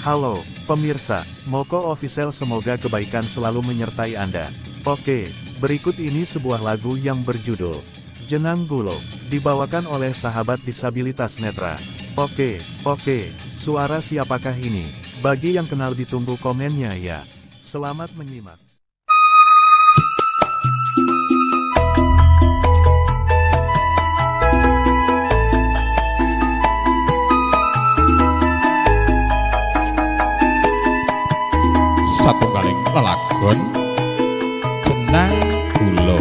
Halo, pemirsa, Moko Official, semoga kebaikan selalu menyertai Anda. Oke, berikut ini sebuah lagu yang berjudul Jenang Gulo, dibawakan oleh sahabat disabilitas netra. Oke, suara siapakah ini? Bagi yang kenal ditunggu komennya ya. Selamat menyimak. Satunggaling lelagon Jenang Gulo.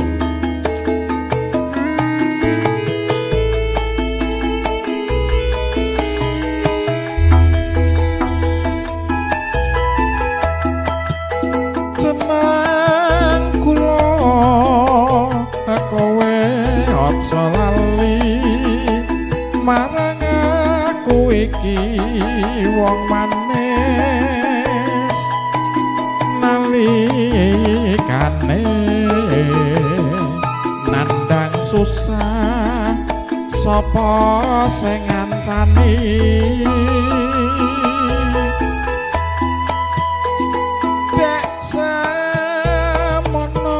Jenang Gulo kowe aja lali marang aku iki wong manis nalikane nandang susah sapa sing ngancani dek semono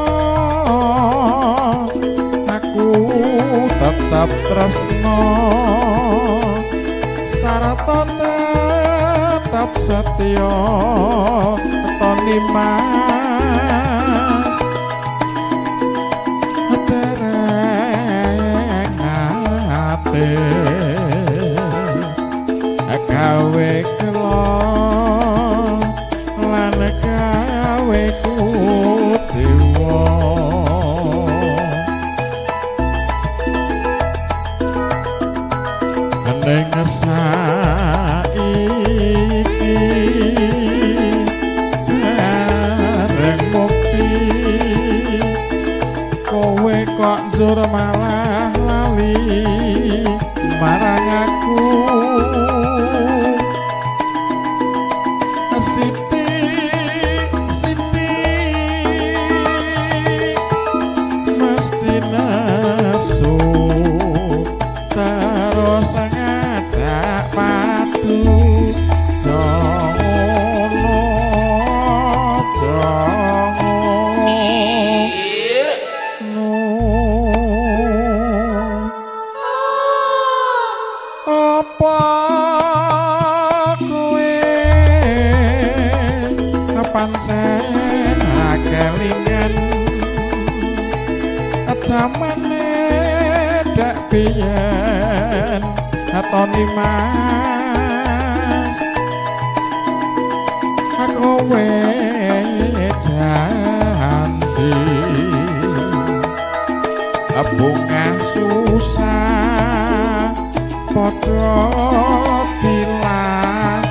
aku tetap tresno sarata tetap setya Tony Mas dereng ate gawe kelo lan gawe kuciwa ning kok njur malah lali marang aku Siti mesti nesu terus ngajak padu jono apa kowe pancen kelingan jamane dak biyen Tony Mas kowe janji bungah susah padha dilakoni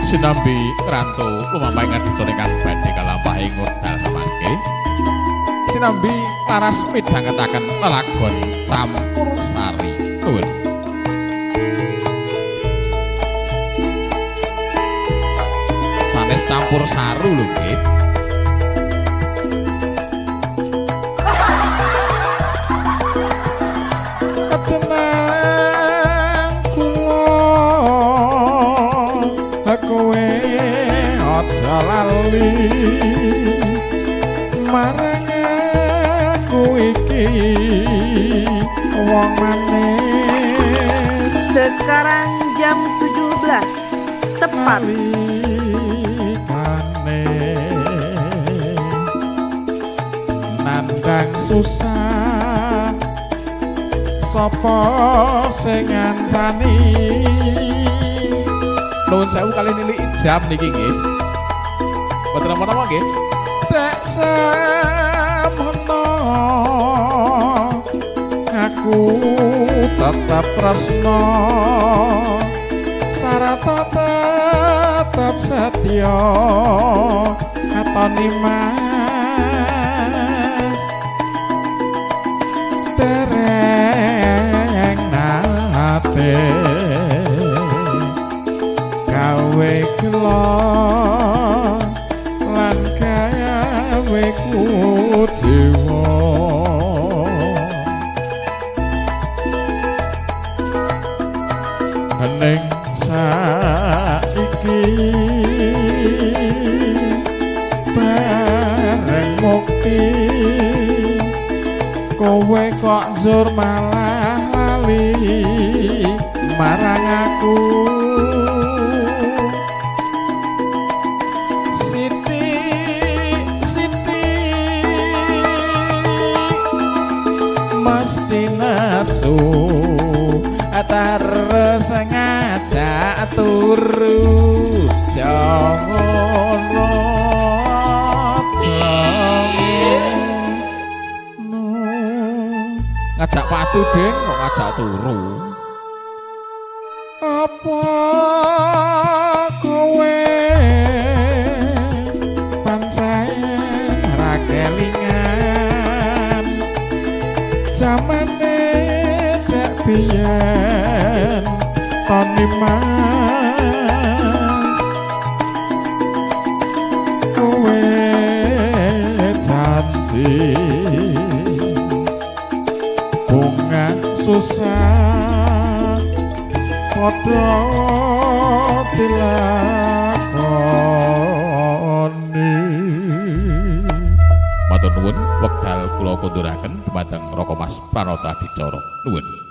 sinambi rantu lumampah ngaditonekan badhe kalampahe ngudal samangke sinambi laras midhangetaken lelagon Campur Sari nuwun. Sanes campur saru lho nggih. Jenang Gulo kowe aja lali marang aku iki wong manis. Sekarang jam 17 tepat. Nandang susah sapa sing ngancani nuwun sewu kali nilik jam niki nggih mboten napa-napa nggih dek semono aku tetap tresno sarata tetap setya Tony Mas dereng nate gawe kelo lan gawe ku dewa ning saiki bareng mukti kowe kok njur malah lali marang aku Siti Siti mesti nasu terus ngajak turu jangan ngajak patu deng kok ngajak turu apa kowe pancen ra kelingan jamane dak biyen toni mas kowe janji bunga susah padha dilakoni matur nuwun wekdal kula konduraken dumateng Raka Mas Pranata Adicara nuwun